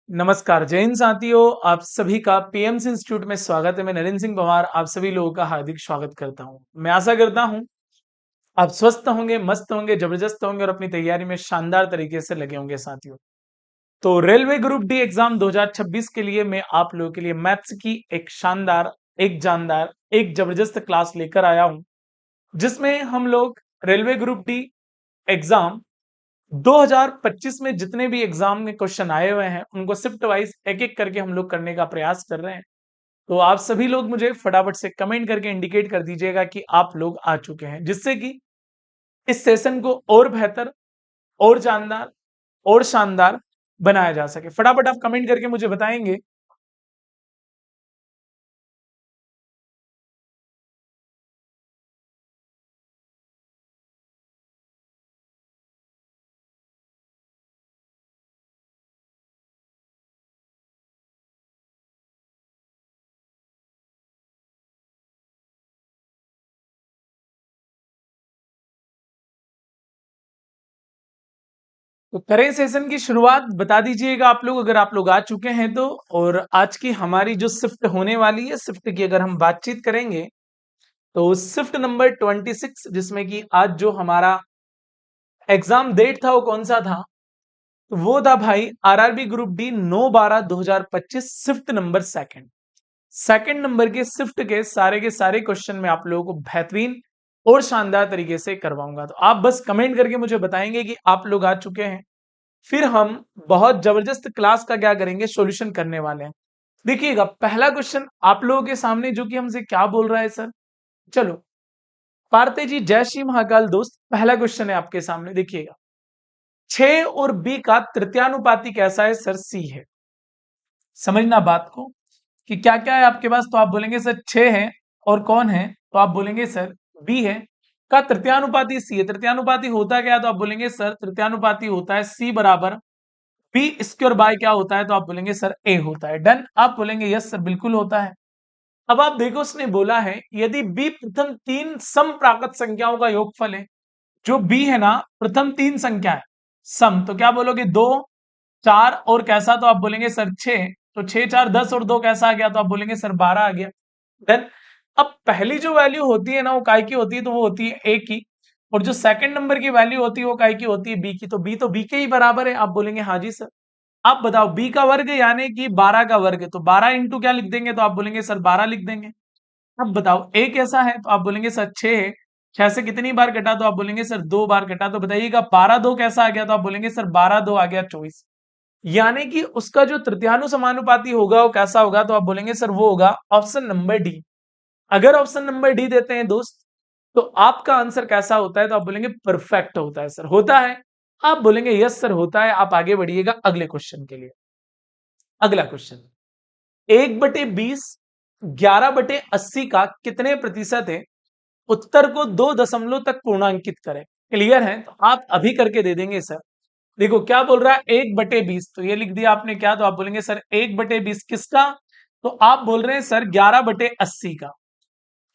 नमस्कार जय हिंद साथियों, आप सभी का पीएमसी इंस्टीट्यूट में स्वागत है। मैं नरेंद्र सिंह पवार आप सभी लोगों का हार्दिक स्वागत करता हूं। मैं आशा करता हूं आप स्वस्थ होंगे, मस्त होंगे, जबरदस्त होंगे और अपनी तैयारी में शानदार तरीके से लगे होंगे साथियों। तो रेलवे ग्रुप डी एग्जाम 2026 के लिए मैं आप लोगों के लिए मैथ्स की एक शानदार, एक जानदार, एक जबरदस्त क्लास लेकर आया हूं, जिसमें हम लोग रेलवे ग्रुप डी एग्जाम 2025 में जितने भी एग्जाम में क्वेश्चन आए हुए हैं उनको शिफ्ट वाइज एक एक करके हम लोग करने का प्रयास कर रहे हैं। तो आप सभी लोग मुझे फटाफट से कमेंट करके इंडिकेट कर दीजिएगा कि आप लोग आ चुके हैं, जिससे कि इस सेशन को और बेहतर, और जानदार, और शानदार बनाया जा सके। फटाफट आप कमेंट करके मुझे बताएंगे। तो करें सेशन की शुरुआत, बता दीजिएगा आप लोग अगर आप लोग आ चुके हैं तो। और आज की हमारी जो शिफ्ट होने वाली है, शिफ्ट की अगर हम बातचीत करेंगे तो शिफ्ट नंबर 26, जिसमें कि आज जो हमारा एग्जाम डेट था वो कौन सा था? तो वो था भाई RRB group D 9/12/2025 shift number second. Second number के शिफ्ट के सारे क्वेश्चन में आप लोगों को बेहतरीन और शानदार तरीके से करवाऊंगा। तो आप बस कमेंट करके मुझे बताएंगे कि आप लोग आ चुके हैं। फिर हम बहुत जबरदस्त क्लास का क्या करेंगे, सॉल्यूशन करने वाले हैं। देखिएगा पहला क्वेश्चन आप लोगों के सामने जो कि हमसे क्या बोल रहा है सर। चलो पारते जी, जय श्री महाकाल दोस्त। पहला क्वेश्चन है आपके सामने, देखिएगा 6 और बी का तृतीयानुपाती कैसा है सर? सी है। समझना बात को कि क्या क्या है आपके पास। तो आप बोलेंगे सर 6 है और कौन है, तो आप बोलेंगे सर बी है। का तृतीयानुपाती सी है। तृतीयानुपाती होता क्या है, तो आप बोलेंगे सर तृतीयानुपाती होता है सी बराबर बी स्क्वायर बाय क्या होता है, तो आप बोलेंगे सर ए होता है। डन। आप बोलेंगे यस सर बिल्कुल होता है। अब आप देखो उसने बोला है यदि बी प्रथम तीन सम प्राकृत संख्याओं का योगफल है। जो बी है ना, प्रथम तीन संख्या है सम, तो क्या बोलोगे? 2, 4 और कैसा, तो आप बोलेंगे सर 6। तो 6 4 10 और 2 कैसा आ गया, तो आप बोलेंगे सर 12 आ गया। देन अब पहली जो वैल्यू होती है ना वो काय की होती है, तो वो होती है ए की। और जो सेकंड नंबर की वैल्यू होती है वो काय की होती है, बी की। तो बी के ही बराबर है। आप बोलेंगे हाँ जी सर। आप बताओ बी का वर्ग यानी कि 12 का वर्ग, तो 12 इंटू क्या लिख देंगे, तो आप बोलेंगे सर 12 लिख देंगे। अब बताओ ए कैसा है, तो आप बोलेंगे सर 6 है। 6 से कितनी बार कटा, तो आप बोलेंगे सर 2 बार कटा। तो बताइएगा 12 2 कैसा आ गया, तो आप बोलेंगे सर 12 2 आ गया 24। यानी कि उसका जो तृतीयानु समानुपाती होगा वो कैसा होगा, तो आप बोलेंगे सर वो होगा ऑप्शन नंबर डी। अगर ऑप्शन नंबर डी देते हैं दोस्त तो आपका आंसर कैसा होता है, तो आप बोलेंगे परफेक्ट होता है सर। होता है? आप बोलेंगे यस सर होता है। आप आगे बढ़िएगा अगले क्वेश्चन के लिए। अगला क्वेश्चन, 1/20 11/80 का कितने प्रतिशत है? उत्तर को 2 दशमलव तक पूर्णांकित करें। क्लियर है? तो आप अभी करके दे देंगे सर। देखो क्या बोल रहा है, 1/20, तो ये लिख दिया आपने क्या, तो आप बोलेंगे सर 1/20 किसका, तो आप बोल रहे हैं सर 11/80 का।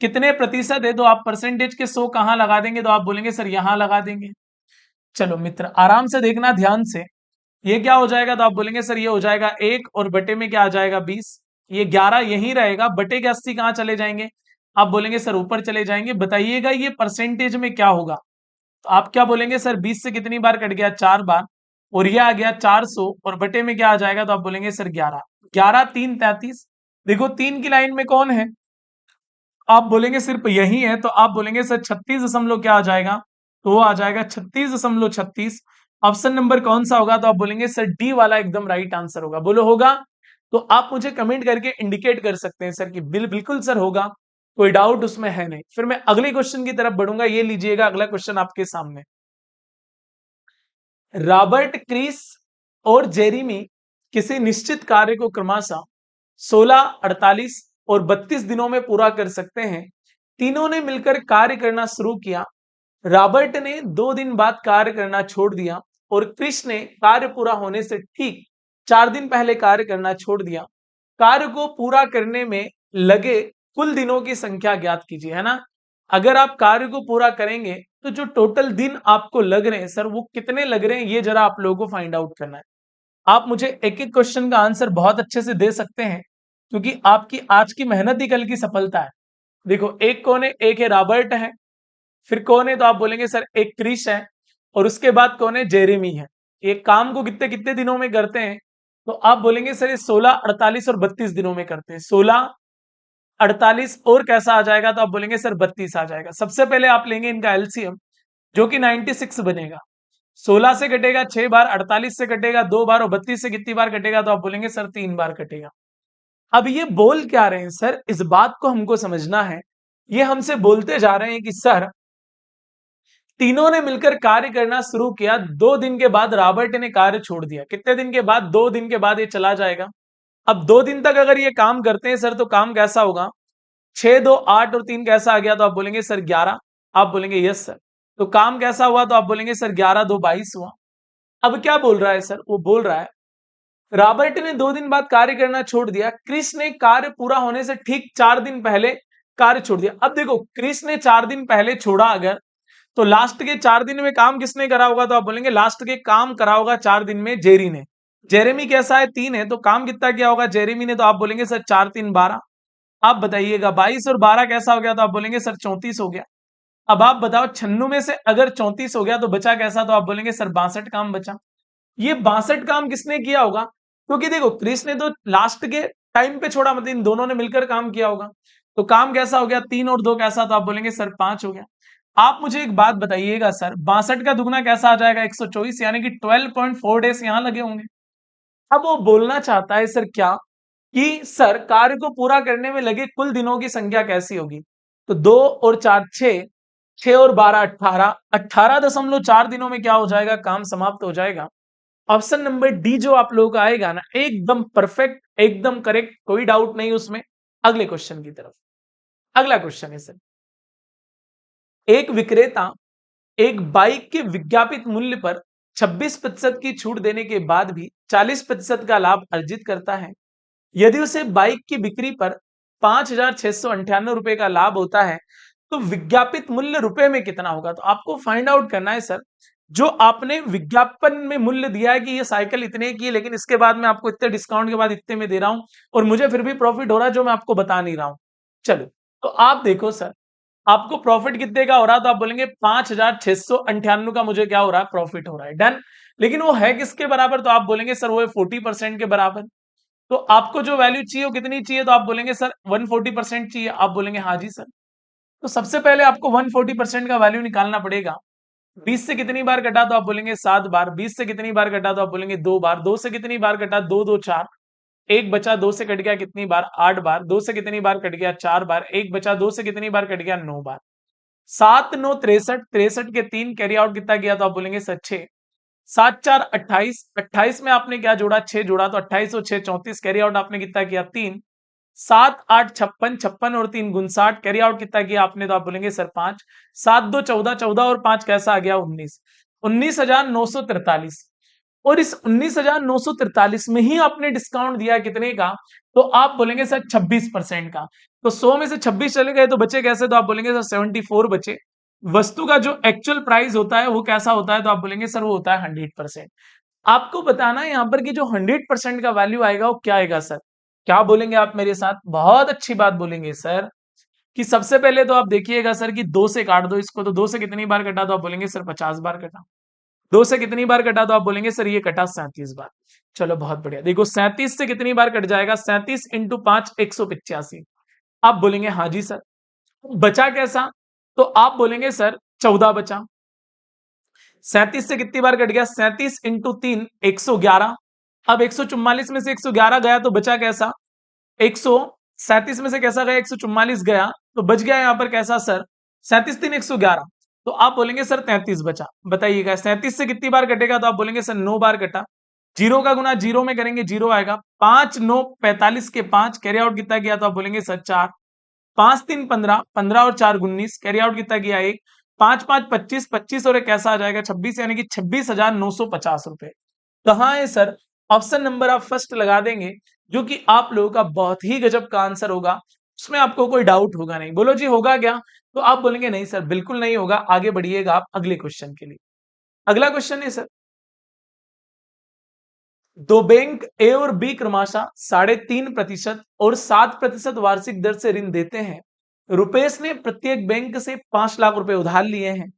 कितने प्रतिशत है, तो आप परसेंटेज के 100 कहां लगा देंगे, तो आप बोलेंगे सर यहां लगा देंगे। चलो मित्र आराम से देखना ध्यान से। ये क्या हो जाएगा, तो आप बोलेंगे सर ये हो जाएगा 1 और बटे में क्या आ जाएगा 20। ये 11 यहीं रहेगा, बटे के 80 कहां चले जाएंगे, आप बोलेंगे सर ऊपर चले जाएंगे। बताइएगा ये परसेंटेज में क्या होगा, तो आप क्या बोलेंगे सर 20 से कितनी बार कट गया, 4 बार। और ये आ गया 400 और बटे में क्या आ जाएगा, तो आप बोलेंगे सर 11। 11 3 33। देखो 3 की लाइन में कौन है, आप बोलेंगे सिर्फ यही है, तो आप बोलेंगे सर 36 दशमलव क्या आ जाएगा, तो वो आ जाएगा 36.36। ऑप्शन नंबर कौन सा होगा, तो आप बोलेंगे सर डी वाला एकदम राइट आंसर होगा। बोलो होगा? तो आप मुझे कमेंट करके इंडिकेट कर सकते हैं सर कि बिल्कुल सर होगा, कोई डाउट उसमें है नहीं। फिर मैं अगले क्वेश्चन की तरफ बढ़ूंगा। ये लीजिएगा अगला क्वेश्चन आपके सामने। रॉबर्ट क्रिस और जेरीमी किसी निश्चित कार्य को क्रमशः 16, 48 और 32 दिनों में पूरा कर सकते हैं। तीनों ने मिलकर कार्य करना शुरू किया। रॉबर्ट ने 2 दिन बाद कार्य करना छोड़ दिया और क्रिस ने कार्य पूरा होने से ठीक 4 दिन पहले कार्य करना छोड़ दिया। कार्य को पूरा करने में लगे कुल दिनों की संख्या ज्ञात कीजिए, है ना। अगर आप कार्य को पूरा करेंगे तो जो टोटल दिन आपको लग रहे हैं सर वो कितने लग रहे हैं, ये जरा आप लोगों को फाइंड आउट करना है। आप मुझे एक एक क्वेश्चन का आंसर बहुत अच्छे से दे सकते हैं, क्योंकि आपकी आज की मेहनत ही कल की सफलता है। देखो, एक कौन है? एक है रॉबर्ट है, फिर कौन है? तो आप बोलेंगे सर एक क्रिस है, और उसके बाद कौन है? जेरेमी है। ये काम को कितने कितने दिनों में करते हैं? तो आप बोलेंगे सर ये 16, 48 और 32 दिनों में करते हैं। 16, 48 और कैसा आ जाएगा? तो आप बोलेंगे सर 32 आ जाएगा। सबसे पहले आप लेंगे इनका एलसीएम, जो कि 96 बनेगा। 16 से कटेगा 6 बार, 48 से कटेगा 2 बार, और 32 से कितनी बार कटेगा? तो आप बोलेंगे सर 3 बार कटेगा। अब ये बोल क्या रहे हैं सर? इस बात को हमको समझना है। ये हमसे बोलते जा रहे हैं कि सर, तीनों ने मिलकर कार्य करना शुरू किया। 2 दिन के बाद रॉबर्ट ने कार्य छोड़ दिया। कितने दिन के बाद? 2 दिन के बाद ये चला जाएगा। अब 2 दिन तक अगर ये काम करते हैं सर, तो काम कैसा होगा? 6, 2, 8 और 3 कैसा आ गया? तो आप बोलेंगे सर 11। आप बोलेंगे यस सर। तो काम कैसा हुआ? तो आप बोलेंगे सर 11, 2, 22 हुआ। अब क्या बोल रहा है सर? वो बोल रहा है रॉबर्ट ने 2 दिन बाद कार्य करना छोड़ दिया। क्रिस ने कार्य पूरा होने से ठीक 4 दिन पहले कार्य छोड़ दिया। अब देखो, क्रिस ने 4 दिन पहले छोड़ा अगर, तो लास्ट के 4 दिन में काम किसने करा होगा? तो आप बोलेंगे लास्ट के काम करा होगा 4 दिन में जेरी ने। जेरेमी कैसा है? 3 है, तो काम कितना किया होगा जेरेमी ने? तो आप बोलेंगे सर 4, 3, 12। आप बताइएगा 22 और 12 कैसा हो गया? तो आप बोलेंगे सर 34 हो गया। अब आप बताओ 96 में से अगर 34 हो गया तो बचा कैसा? तो आप बोलेंगे सर 62 काम बचा। ये 62 काम किसने किया होगा? क्योंकि देखो, क्रिस ने तो लास्ट के टाइम पे छोड़ा, मतलब इन दोनों ने मिलकर काम किया होगा। तो काम कैसा हो गया? 3 और 2 कैसा? तो आप बोलेंगे सर 5 हो गया। आप मुझे एक बात बताइएगा सर, 62 का दुगना कैसा आ जाएगा? 124, यानी कि 12.4 डेज यहां लगे होंगे। अब वो बोलना चाहता है सर क्या, कि सर कार्य को पूरा करने में लगे कुल दिनों की संख्या कैसी होगी? तो 2 और 4 6, 6 और 12 18, 18.4 दिनों में क्या हो जाएगा? काम समाप्त हो जाएगा। ऑप्शन नंबर डी जो आप लोगों का आएगा ना, एकदम परफेक्ट, एकदम करेक्ट, कोई डाउट नहीं उसमें। अगले क्वेश्चन की तरफ। अगला क्वेश्चन है सर, एक विक्रेता एक बाइक के विज्ञापित मूल्य पर 26% की छूट देने के बाद भी 40% का लाभ अर्जित करता है। यदि उसे बाइक की बिक्री पर 5,698 रुपए का लाभ होता है, तो विज्ञापित मूल्य रुपए में कितना होगा? तो आपको फाइंड आउट करना है सर, जो आपने विज्ञापन में मूल्य दिया है कि ये साइकिल इतने की है, लेकिन इसके बाद मैं आपको इतने डिस्काउंट के बाद इतने में दे रहा हूं, और मुझे फिर भी प्रॉफिट हो रहा है, जो मैं आपको बता नहीं रहा हूं। चलो, तो आप देखो सर, आपको प्रॉफिट कितने का हो रहा है? तो आप बोलेंगे 5,698 का मुझे क्या हो रहा है? प्रॉफिट हो रहा है। डन। लेकिन वो है किसके बराबर? तो आप बोलेंगे सर वो है 40% के बराबर। तो आपको जो वैल्यू चाहिए वो कितनी चाहिए? तो आप बोलेंगे सर 140% चाहिए। आप बोलेंगे हाँ जी सर। तो सबसे पहले आपको 140% का वैल्यू निकालना पड़ेगा। 20 से कितनी बार कटा? तो आप बोलेंगे 7 बार। 20 से कितनी बार कटा? तो आप बोलेंगे 2 बार। 2 से कितनी बार कटा? 2, 2, 4। एक बचा, 2 से कट गया कितनी बार? 8 बार। 2 से कितनी बार कट गया? 4 बार। एक बचा, 2 से कितनी बार कट गया? 9 बार। 7, 9, 63, 63 के 3 कैरी आउट कितना किया? तो आप बोलेंगे सर 6। 7, 4, 28, 28 में आपने क्या जोड़ा? 6 जोड़ा, तो 28 और 6 34, कैरी आउट आपने कितना किया? 3। 7, 8, 56, 56 और 3 59, कैरी आउट कितना किया आपने? तो आप बोलेंगे सर 5। 7, 2, 14, 14 और 5 कैसा आ गया? 19। 19,943। और इस 19,943 में ही आपने डिस्काउंट दिया कितने का? तो आप बोलेंगे सर 26% का। तो 100 में से 26 चले गए तो बचे कैसे? तो आप बोलेंगे सर 74 बचे। वस्तु का जो एक्चुअल प्राइस होता है वो कैसा होता है? तो आप बोलेंगे सर वो होता है 100%। आपको बताना है यहाँ पर कि जो 100% का वैल्यू आएगा वो क्या आएगा सर? क्या बोलेंगे आप मेरे साथ? बहुत अच्छी बात बोलेंगे सर, कि सबसे पहले तो आप देखिएगा सर कि 2 से काट दो इसको, तो 2 से कितनी बार कटा? तो आप बोलेंगे सर 50 बार कटा। 2 से कितनी बार कटा? तो आप बोलेंगे सर ये कटा 37 बार। चलो बहुत बढ़िया। देखो 37 से कितनी बार कट जाएगा? 37 इंटू 5 185। आप बोलेंगे हाँ जी सर। बचा कैसा? तो आप बोलेंगे सर 14 बचा। 37 से कितनी बार कट गया? 37 इंटू 3 111। अब 144 में से 111 गया तो बचा कैसा? 137 में से कैसा गया? 144 गया, तो बच गया यहाँ पर कैसा सर? 37 3 111। तो आप बोलेंगे सर 33 बचा। बताइएगा 37 से कितनी बार कटेगा? तो आप बोलेंगे सर 9 बार कटा। जीरो का गुना जीरो में करेंगे, जीरो आएगा। 5 9 45 के 5, कैरी आउट कितना किया? तो आप बोलेंगे सर 4। 5 3 15, 15 और 4 19, कैरी आउट कितना किया? 1। 5 5 25, 25 और एक कैसा आ जाएगा? 26, यानी कि 26,950 रुपए। कहाँ है सर? ऑप्शन नंबर आप फर्स्ट लगा देंगे, जो कि आप लोगों का बहुत ही गजब का आंसर होगा। उसमें आपको कोई डाउट होगा नहीं। बोलो जी होगा क्या? तो आप बोलेंगे नहीं सर बिल्कुल नहीं होगा। आगे बढ़िएगा आप अगले क्वेश्चन के लिए। अगला क्वेश्चन है सर, दो बैंक ए और बी क्रमशः 3.5% और 7% वार्षिक दर से ऋण देते हैं। रुपेश ने प्रत्येक बैंक से 5 लाख रुपए उधार लिए हैं।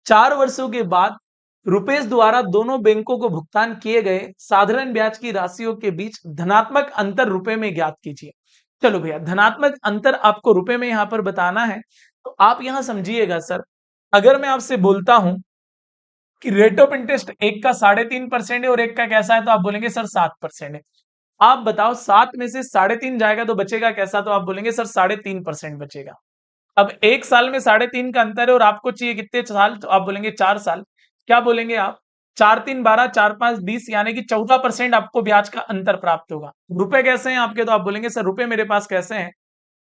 4 वर्षों के बाद रुपेश द्वारा दोनों बैंकों को भुगतान किए गए साधारण ब्याज की राशियों के बीच धनात्मक अंतर रुपए में ज्ञात कीजिए। चलो भैया, धनात्मक अंतर आपको रुपए में यहां पर बताना है, तो आप यहां समझिएगा सर। अगर मैं आपसे बोलता हूं कि रेट ऑफ इंटरेस्ट एक का 3.5% है और एक का कैसा है, तो आप बोलेंगे सर 7% है। आप बताओ 7 में से 3.5 जाएगा तो बचेगा कैसा, तो आप बोलेंगे सर 3.5% बचेगा। अब एक साल में 3.5 का अंतर है और आपको चाहिए कितने साल, तो आप बोलेंगे 4 साल। क्या बोलेंगे आप? 4×3 = 12, 4×5 = 20, यानी कि 14% आपको ब्याज का अंतर प्राप्त होगा। रुपए कैसे हैं आपके, तो आप बोलेंगे सर रुपए मेरे पास कैसे हैं,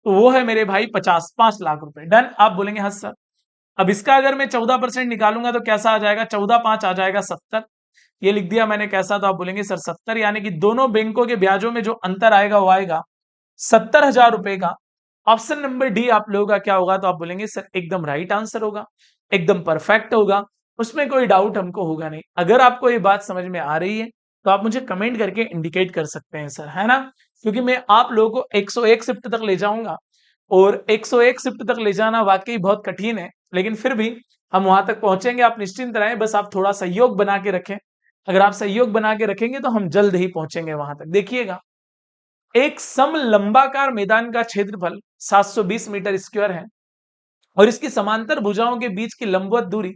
तो वो है मेरे भाई 5 लाख रुपए। डन, आप बोलेंगे हाँ सर। अब इसका अगर मैं 14% निकालूंगा तो कैसा आ जाएगा, 14×5 आ जाएगा 70। ये लिख दिया मैंने कैसा, तो आप बोलेंगे सर 70, यानी कि दोनों बैंकों के ब्याजों में जो अंतर आएगा वो आएगा 70,000 रुपए का। ऑप्शन नंबर डी आप लोगों का क्या होगा, तो आप बोलेंगे सर एकदम राइट आंसर होगा, एकदम परफेक्ट होगा, उसमें कोई डाउट हमको होगा नहीं। अगर आपको ये बात समझ में आ रही है तो आप मुझे कमेंट करके इंडिकेट कर सकते हैं सर, है ना। क्योंकि मैं आप लोगों को 101 शिफ्ट तक ले जाऊंगा, और 101 शिफ्ट तक ले जाना वाकई बहुत कठिन है, लेकिन फिर भी हम वहां तक पहुंचेंगे। आप निश्चिंत रहें, बस आप थोड़ा सहयोग बना के रखें। अगर आप सहयोग बना के रखेंगे तो हम जल्द ही पहुंचेंगे वहां तक। देखिएगा, एक समलंबाकार मैदान का क्षेत्रफल 720 मीटर स्क्वायर है और इसकी समांतर भुजाओं के बीच की लंबवत दूरी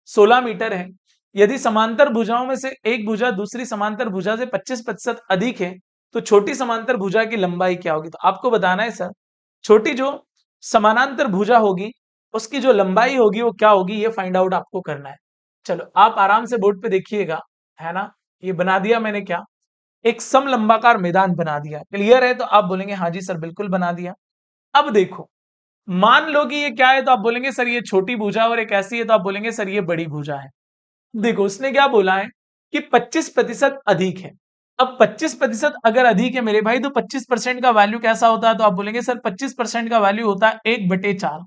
16 मीटर है। यदि समांतर भुजाओं में से एक भुजा दूसरी समांतर भुजा से 25% अधिक है, तो छोटी समांतर भुजा की लंबाई क्या होगी। तो आपको बताना है सर, छोटी जो समानांतर भुजा होगी उसकी जो लंबाई होगी वो क्या होगी, ये फाइंड आउट आपको करना है। चलो आप आराम से बोर्ड पे देखिएगा, है ना। ये बना दिया मैंने क्या, एक समलंबाकार मैदान बना दिया। क्लियर है, तो आप बोलेंगे हाँ जी सर बिल्कुल बना दिया। अब देखो, मान लो कि ये क्या है, तो आप बोलेंगे सर ये छोटी भुजा, और एक ऐसी है तो आप बोलेंगे सर ये बड़ी भुजा है। देखो उसने क्या बोला है कि 25% अधिक है। अब 25% अगर अधिक है मेरे भाई, तो 25% का वैल्यू कैसा होता है, तो आप बोलेंगे सर 25% का वैल्यू होता है 1/4।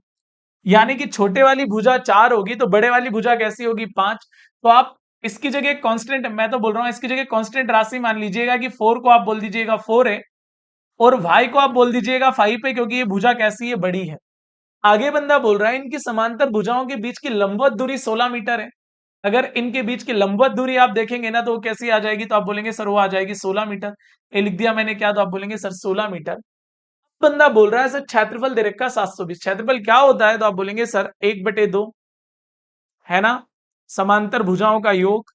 यानी कि छोटे वाली भुजा 4 होगी तो बड़े वाली भुजा कैसी होगी, 5। तो आप इसकी जगह कांस्टेंट, मैं तो बोल रहा हूं इसकी जगह कांस्टेंट राशि मान लीजिएगा कि 4 को आप बोल दीजिएगा 4 है, और y को आप बोल दीजिएगा 5 है, क्योंकि ये भुजा कैसी है, बड़ी है। आगे बंदा बोल रहा है इनकी समांतर भुजाओं के बीच की लंबवत दूरी 16 मीटर है। अगर इनके बीच की लंबवत दूरी आप देखेंगे ना, तो वो कैसी आ जाएगी, तो आप बोलेंगे सर वो आ जाएगी 16 मीटर। ये लिख दिया मैंने क्या, तो आप बोलेंगे सर 16 मीटर। बंदा बोल रहा है सर क्षेत्रफल दे रखा 720। क्षेत्रफल क्या होता है, तो आप बोलेंगे सर 1/2, है ना, समांतर भुजाओं का योग,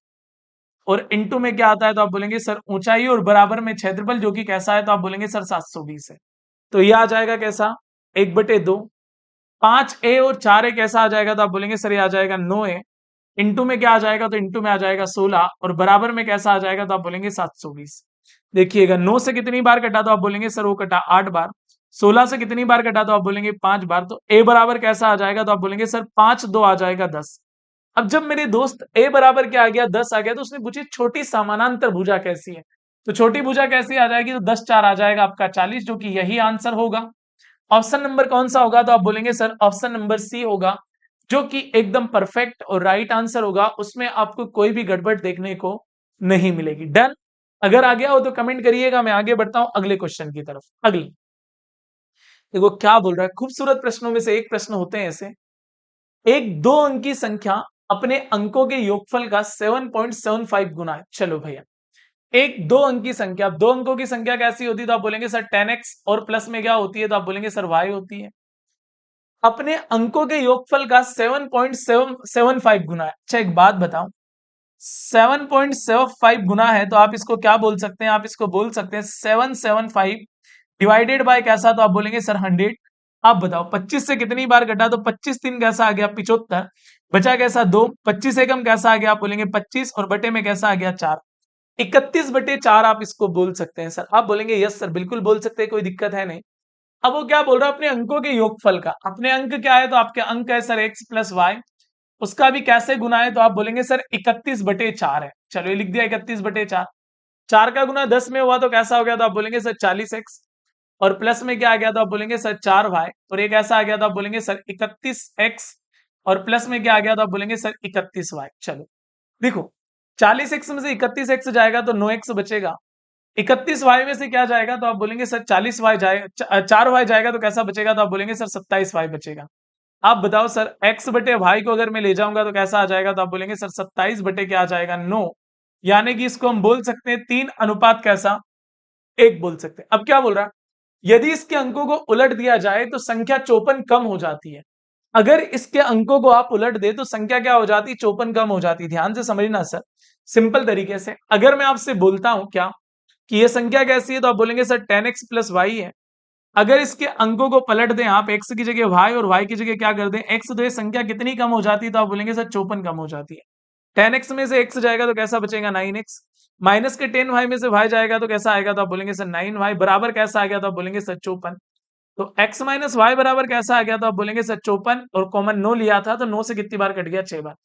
और इनटू में क्या आता है, तो आप बोलेंगे सर ऊंचाई, और बराबर में क्षेत्रफल जो कि कैसा है, तो आप बोलेंगे सर 720 है। तो ये आ जाएगा कैसा, 1/2। 5a और 4a कैसा आ जाएगा, तो आप बोलेंगे सर ये आ जाएगा 9a। इंटू में क्या आ जाएगा, तो इंटू में आ जाएगा 16, और बराबर में कैसा आ जाएगा, तो आप बोलेंगे 720। देखिएगा 9 से कितनी बार कटा, तो आप बोलेंगे सर वो कटा 8 बार। 16 से कितनी बार कटा, तो आप बोलेंगे 5 बार। तो a बराबर कैसा आ जाएगा, तो आप बोलेंगे सर 5 2 आ जाएगा 10। अब जब मेरे दोस्त a बराबर क्या आ गया, 10 आ गया, तो उसने पूछी छोटी समानांतर भुजा कैसी है। तो छोटी भुजा कैसी आ जाएगी, तो 10 4 आ जाएगा आपका 40, जो कि यही आंसर होगा। ऑप्शन नंबर कौन सा होगा, तो आप बोलेंगे सर ऑप्शन नंबर सी होगा, जो कि एकदम परफेक्ट और राइट आंसर होगा। उसमें आपको कोई भी गड़बड़ देखने को नहीं मिलेगी। डन। अगर आ गया हो तो कमेंट करिएगा, मैं आगे बढ़ता हूं अगले क्वेश्चन की तरफ। अगले देखो क्या बोल रहा है, खूबसूरत प्रश्नों में से एक प्रश्न होते हैं ऐसे। एक 2 अंकी संख्या अपने अंकों के योगफल का 7.75 गुना है। चलो भैया, एक 2 अंकी संख्या, 2 अंकों की संख्या कैसी होती है, तो आप बोलेंगे सर 10x, और प्लस में क्या होती है, तो आप बोलेंगे सर y होती है। अपने अंकों के योगफल का 7.75 गुना है। अच्छा एक बात बताओ, 7.75 गुना है तो आप इसको क्या बोल सकते हैं, आप इसको बोल सकते हैं 775 डिवाइडेड बाय कैसा, तो आप बोलेंगे सर 100। आप बताओ 25 से कितनी बार कटा, तो 25 3 कैसा आ गया, 75। बचा कैसा 2, 25 एकम कैसा आ गया, आप बोलेंगे 25, और बटे में कैसा आ गया 4। 31/4 आप इसको बोल सकते हैं सर। आप बोलेंगे यस सर बिल्कुल बोल सकते हैं, कोई दिक्कत है नहीं। अब वो क्या बोल रहा है, अपने अंकों के योगफल का। अपने अंक क्या है, तो आपके अंक है सर x प्लस वाई, उसका भी कैसे गुना है, तो आप बोलेंगे सर 31/4 है। चलो ये लिख दिया 31/4। 4 का गुना 10 में हुआ तो कैसा हो गया, तो आप बोलेंगे सर 40x, और प्लस में क्या आ गया, तो आप बोलेंगे सर 4y, और एक ऐसा आ गया, तो आप बोलेंगे सर 31x, और प्लस में क्या आ गया, तो आप बोलेंगे सर 31y। चलो देखो, 40x में से 31x जाएगा तो 9x बचेगा। 31y में से क्या जाएगा तो आप बोलेंगे सर 40y जाएगा, 4y जाएगा तो कैसा बचेगा तो आप बोलेंगे सर 27y बचेगा। आप बताओ सर x बटे वाई को अगर मैं ले जाऊंगा तो कैसा आ जाएगा तो आप बोलेंगे सर 27 बटे क्या आ जाएगा 9। यानी कि इसको हम बोल सकते हैं 3 अनुपात कैसा 1 बोल सकते हैं। अब क्या बोल रहा है, यदि इसके अंकों को उलट दिया जाए तो संख्या 54 कम हो जाती है। अगर इसके अंकों को आप उलट दे तो संख्या क्या हो जाती है 54 कम हो जाती है। ध्यान से समझना सर, सिंपल तरीके से अगर मैं आपसे बोलता हूं क्या कि ये संख्या कैसी है तो आप बोलेंगे सर 10x प्लस वाई है। अगर इसके अंकों को पलट दें आप, x की जगह y और y की जगह क्या कर दें x, तो ये संख्या कितनी कम हो जाती है तो आप बोलेंगे सर 54 कम हो जाती है। 10x में से x जाएगा तो कैसा बचेगा 9x, माइनस के 10y में से y जाएगा तो कैसा आएगा तो आप बोलेंगे सर 9y बराबर कैसा आ गया तो आप बोलेंगे सर 54। तो x माइनस वाई बराबर कैसा आ गया तो आप बोलेंगे सर 54, और कॉमन 9 लिया था तो 9 से कितनी बार कट गया 6 बार,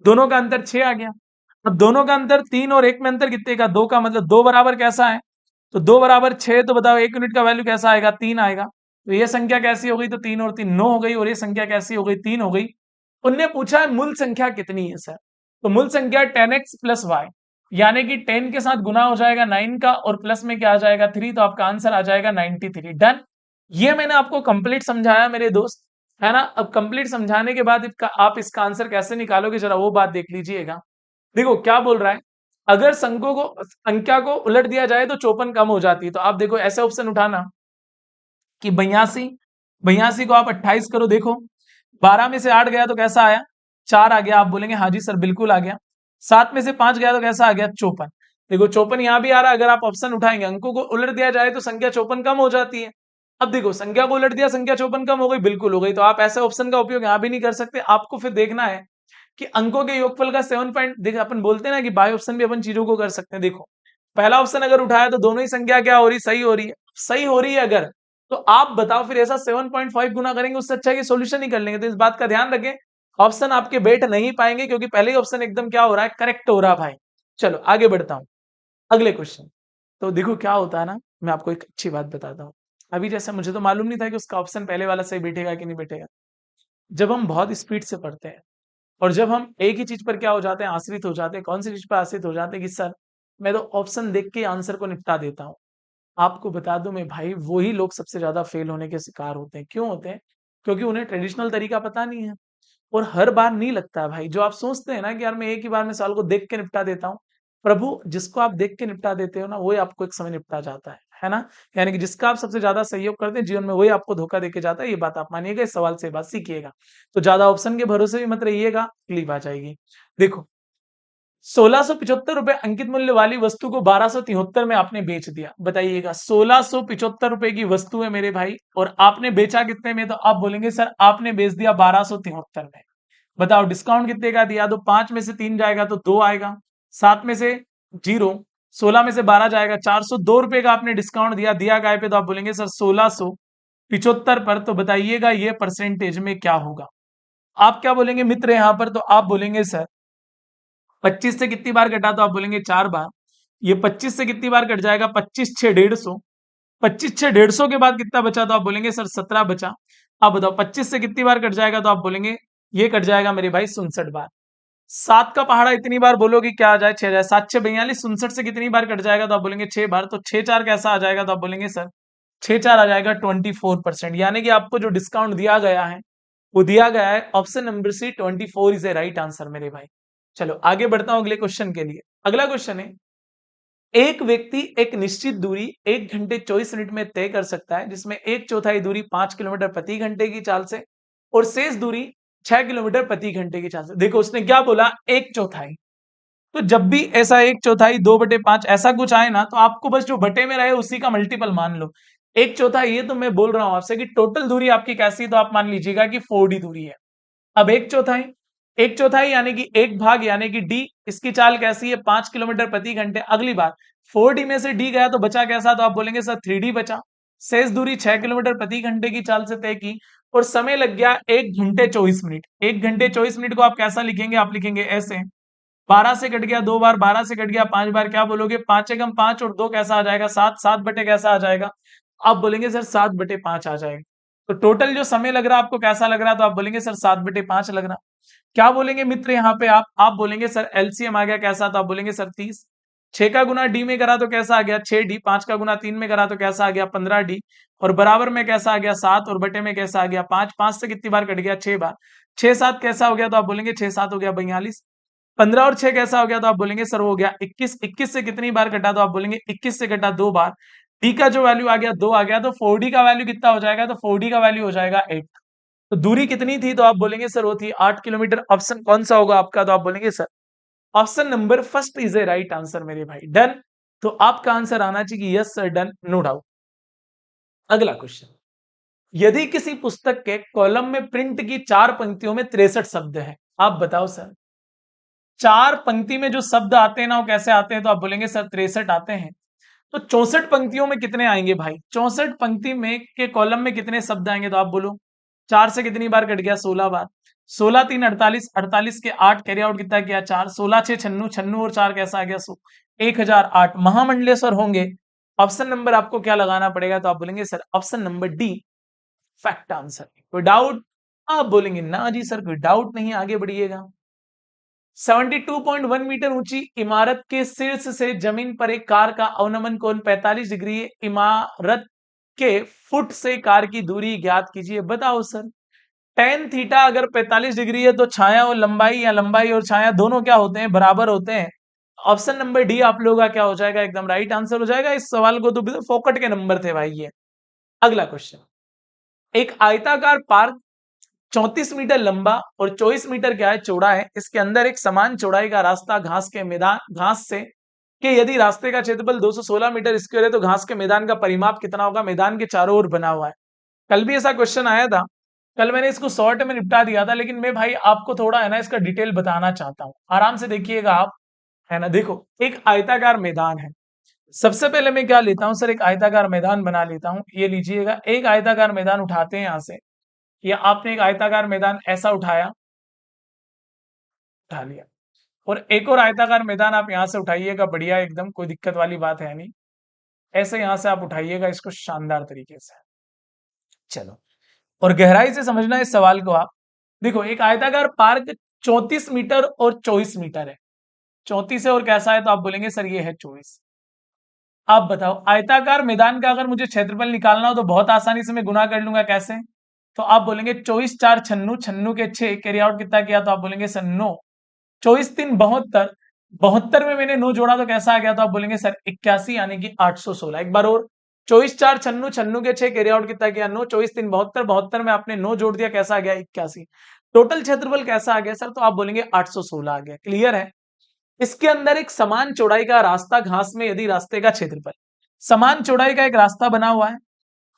दोनों का अंतर 6 आ गया। अब दोनों का अंतर 3 और 1 में अंतर कितने का 2 का, मतलब 2 बराबर कैसा है तो 2 बराबर 6, तो बताओ 1 यूनिट का वैल्यू कैसा आएगा 3 आएगा। तो ये संख्या कैसी हो गई तो 3 और 3 9 हो गई, और ये संख्या कैसी हो गई 3 हो गई। उनने पूछा है मूल संख्या कितनी है सर, तो मूल संख्या 10x प्लस वाई, यानी कि 10 के साथ गुना हो जाएगा 9 का और प्लस में क्या आ जाएगा 3, तो आपका आंसर आ जाएगा 93। डन। ये मैंने आपको कंप्लीट समझाया मेरे दोस्त, है ना। अब कंप्लीट समझाने के बाद आप इसका आंसर कैसे निकालोगे जरा वो बात देख लीजिएगा। देखो क्या बोल रहा है, अगर संख्या को संख्या को उलट दिया जाए तो 54 कम हो जाती है। तो आप देखो ऐसे ऑप्शन उठाना कि 82, 82 को आप 28 करो, देखो 12 में से 8 गया तो कैसा आया 4 आ गया, आप बोलेंगे हाँ जी सर बिल्कुल आ गया। 7 में से 5 गया तो कैसा आ गया 54। देखो 54 यहां भी आ रहा है, अगर आप ऑप्शन उठाएंगे अंकों को उलट दिया जाए तो संख्या 54 कम हो जाती है। अब देखो संख्या को उलट दिया, संख्या 54 कम हो गई, बिल्कुल हो गई। तो आप ऐसे ऑप्शन का उपयोग यहां भी नहीं कर सकते, आपको फिर देखना है कि अंकों के योगफल का 7 पॉइंट, देखो अपन बोलते हैं ना कि बाय ऑप्शन भी अपन चीजों को कर सकते हैं। देखो पहला ऑप्शन अगर उठाया तो दोनों ही संख्या क्या हो रही सही हो रही है, सही हो रही है अगर, तो आप बताओ फिर ऐसा 7.5 गुना करेंगे उससे अच्छा कि सोल्यूशन ही कर लेंगे। तो इस बात का ध्यान रखें, ऑप्शन आपके बैठ नहीं पाएंगे क्योंकि पहले ही ऑप्शन एकदम क्या हो रहा है करेक्ट हो रहा है भाई। चलो आगे बढ़ता हूं, अगले क्वेश्चन। तो देखो क्या होता है ना, मैं आपको एक अच्छी बात बताता हूँ। अभी जैसे मुझे तो मालूम नहीं था कि उसका ऑप्शन पहले वाला सही बैठेगा कि नहीं बैठेगा। जब हम बहुत स्पीड से पढ़ते हैं और जब हम एक ही चीज पर क्या हो जाते हैं आश्रित हो जाते हैं, कौन सी चीज पर आश्रित हो जाते हैं कि सर मैं तो ऑप्शन देख के आंसर को निपटा देता हूँ। आपको बता दूं मैं भाई, वही लोग सबसे ज्यादा फेल होने के शिकार होते हैं। क्यों होते हैं? क्योंकि उन्हें ट्रेडिशनल तरीका पता नहीं है और हर बार नहीं लगता है भाई। जो आप सोचते हैं ना कि यार मैं एक ही बार में सवाल को देख के निपटा देता हूँ, प्रभु जिसको आप देख के निपटा देते हो ना वही आपको एक समय निपटा जाता है ना। यानी कि जिसका आप सबसे ज्यादा सहयोग करते हैं जीवन में वही आपको धोखा देके जाता है। ये बात आप मानिएगा, इस सवाल से ये बात सीखिएगा। तो ज्यादा ऑप्शन के भरोसे भी मत रहिएगा, क्लिप आ जाएगी। देखो 1675 रुपए अंकित मूल्य वाली वस्तु को 1273 में आपने बेच दिया। बताइएगा 1675 रुपए की वस्तु है मेरे भाई, और आपने बेचा कितने में, तो आप बोलेंगे सर आपने बेच दिया 1273 में। बताओ डिस्काउंट कितने का दिया, तो 5 में से 3 जाएगा तो 2 आएगा, 7 में से 0, 16 में से 12 जाएगा, 402 रुपए का आपने डिस्काउंट दिया, दिया गाय पे, तो आप बोलेंगे सर 1675 पर। तो बताइएगा ये परसेंटेज में क्या होगा। आप क्या बोलेंगे मित्र यहां पर, तो आप बोलेंगे सर 25 से कितनी बार कटा, तो आप बोलेंगे 4 बार। ये 25 से कितनी बार कट जाएगा, 25 6 150, 25 6 150 के बाद कितना बचा, तो आप बोलेंगे सर 17 बचा। आप बताओ 25 से कितनी बार कट जाएगा, तो आप बोलेंगे ये कट जाएगा मेरे भाई 67 बार। 7 का पहाड़ा इतनी बार बोलोगे क्या आ जाए 6 आ जाए, 7 6 42, 67 से कितनी बार कट जाएगा, तो आप बोलेंगे 6 बार। तो 6 4 कैसा आ जाएगा, तो आप बोलेंगे सर 6 4 आ जाएगा 24%। यानी कि आपको जो डिस्काउंट दिया गया है वो दिया गया है option number C 24 is a right answer मेरे भाई। चलो आगे बढ़ता हूं अगले क्वेश्चन के लिए। अगला क्वेश्चन है, एक व्यक्ति एक निश्चित दूरी 1 घंटे 24 मिनट में तय कर सकता है, जिसमें 1/4 दूरी 5 किलोमीटर प्रति घंटे की चाल से और शेष दूरी 6 किलोमीटर प्रति घंटे की चाल से। देखो उसने क्या बोला 1/4, तो जब भी ऐसा 1/4 2/5 ऐसा कुछ आए ना, तो आपको बस जो बटे में रहे उसी का मल्टीपल मान लो। 1/4 ये तो मैं बोल रहा हूं आपसे कि टोटल दूरी आपकी कैसी है, तो आप मान लीजिएगा कि 4D दूरी है। अब 1/4, 1/4 यानी कि 1 भाग यानी कि डी, इसकी चाल कैसी है 5 किलोमीटर प्रति घंटे। अगली बार 4D में से डी गया तो बचा कैसा, तो आप बोलेंगे सर 3D बचा। शेष दूरी 6 किलोमीटर प्रति घंटे की चाल से तय की और समय लग गया 1 घंटे 24 मिनट। 1 घंटे 24 मिनट को आप कैसा लिखेंगे, आप लिखेंगे ऐसे, 12 से कट गया 2 बार, 12 से कट गया 5 बार, क्या बोलोगे 5 एकम 5 और 2 कैसा आ जाएगा 7, 7 बटे कैसा आ जाएगा, आप बोलेंगे सर 7/5 आ जाएगा। तो टोटल जो समय लग रहा है आपको कैसा लग रहा है, तो आप बोलेंगे सर 7/5 लग रहा। क्या बोलेंगे मित्र यहाँ पे आप बोलेंगे सर एलसीएम आ गया कैसा, तो आप बोलेंगे सर 30। 6 का गुना डी में करा तो कैसा आ गया 6D, 5 का गुना 3 में करा तो कैसा आ गया 15D, और बराबर में कैसा आ गया 7, और बटे में कैसा आ गया 5। 5 से कितनी बार कट गया 6 बार। 6 7 कैसा हो गया, तो आप बोलेंगे 6 7 हो गया 42। 15 और 6 कैसा हो गया, तो आप बोलेंगे सर हो गया 21। 21 से कितनी बार कटा, तो आप बोलेंगे 21 से कटा 2 बार। डी का जो वैल्यू आ गया 2 आ गया, तो 4D का वैल्यू कितना हो जाएगा, तो 4D का वैल्यू हो जाएगा 8। तो दूरी कितनी थी, तो आप बोलेंगे सर वो थी 8 किलोमीटर। ऑप्शन कौन सा होगा आपका, तो आप बोलेंगे sir option number first is a right answer मेरे भाई। डन। तो आपका आंसर आना चाहिए yes sir, done, no doubt. अगला क्वेश्चन, यदि किसी पुस्तक के कॉलम में प्रिंट की 4 पंक्तियों में 63 शब्द हैं, आप बताओ सर 4 पंक्ति में जो शब्द आते हैं ना वो कैसे आते हैं, तो आप बोलेंगे सर 63 आते हैं। तो 64 पंक्तियों में कितने आएंगे भाई, 64 पंक्ति में के कॉलम में कितने शब्द आएंगे, तो आप बोलो 4 से कितनी बार कट गया 16 बार। 16 3 48, 48 के 8 कैरी आउट कितना किया 4, 16 6 96, 96 और 4 कैसा आ गया 100, 1008 महामंडलेश्वर होंगे। ऑप्शन नंबर आपको क्या लगाना पड़ेगा, तो आप बोलेंगे sir option number D fact answer. कोई डाउट, आप बोलेंगे ना जी सर कोई डाउट नहीं, आगे बढ़िएगा। 72.1 मीटर ऊंची इमारत के शीर्ष से जमीन पर एक कार का अवनमन कोण 45 डिग्री है। इमारत के फुट से कार की दूरी ज्ञात कीजिए, बताओ सर। टेन थीटा अगर 45 डिग्री है तो छाया और लंबाई, या लंबाई और छाया दोनों क्या होते हैं, बराबर होते हैं। ऑप्शन नंबर डी आप लोगों का क्या हो जाएगा, एकदम राइट आंसर हो जाएगा। इस सवाल को तो फोकट के नंबर थे भाई ये। अगला क्वेश्चन, एक आयताकार पार्क 34 मीटर लंबा और 24 मीटर क्या है चौड़ा है। इसके अंदर एक समान चौड़ाई का रास्ता घास के मैदान, घास से कि यदि रास्ते का क्षेत्रफल 216 मीटर स्क्वायर है तो घास के मैदान का परिमाप कितना होगा, मैदान के चारों ओर बना हुआ है। कल भी ऐसा क्वेश्चन आया था, कल मैंने इसको शॉर्ट में निपटा दिया था, लेकिन मैं भाई आपको थोड़ा है ना इसका डिटेल बताना चाहता हूँ, आराम से देखिएगा आप, है ना। देखो एक आयताकार मैदान है, सबसे पहले मैं क्या लेता हूँ सर, एक आयताकार मैदान बना लेता हूँ। ये लीजिएगा एक आयताकार मैदान उठाते हैं यहाँ से, या आपने एक आयताकार मैदान ऐसा उठाया, उठा लिया, और एक और आयताकार मैदान आप यहां से उठाइएगा, बढ़िया एकदम, कोई दिक्कत वाली बात है नहीं। ऐसे यहां से आप उठाइएगा इसको शानदार तरीके से। चलो, और गहराई से समझना इस सवाल को आप। देखो एक आयताकार पार्क 34 मीटर और 24 मीटर है। 34 है और कैसा है, तो आप बोलेंगे सर ये है 24। आप बताओ आयताकार मैदान का अगर मुझे क्षेत्रफल निकालना हो तो बहुत आसानी से मैं गुना कर लूंगा, कैसे, तो आप बोलेंगे 24 4 96, 96 के 6 कैरी आउट कितना किया, तो आप बोलेंगे सर 9। 24 3 72, 72 में मैंने 9 जोड़ा तो कैसा आ गया, तो आप बोलेंगे सर 81 यानी कि 816। एक बार और, 24 4 96, 96 के 6 कैरी आउट कितना किया 9, 24 3 72, 72 में आपने 9 जोड़ दिया कैसा आ गया 81। टोटल क्षेत्रफल कैसा आ गया सर, तो आप बोलेंगे 816 आ गया। क्लियर है। इसके अंदर एक समान चौड़ाई का रास्ता घास में यदि रास्ते का क्षेत्रफल, समान चौड़ाई का एक रास्ता बना हुआ है,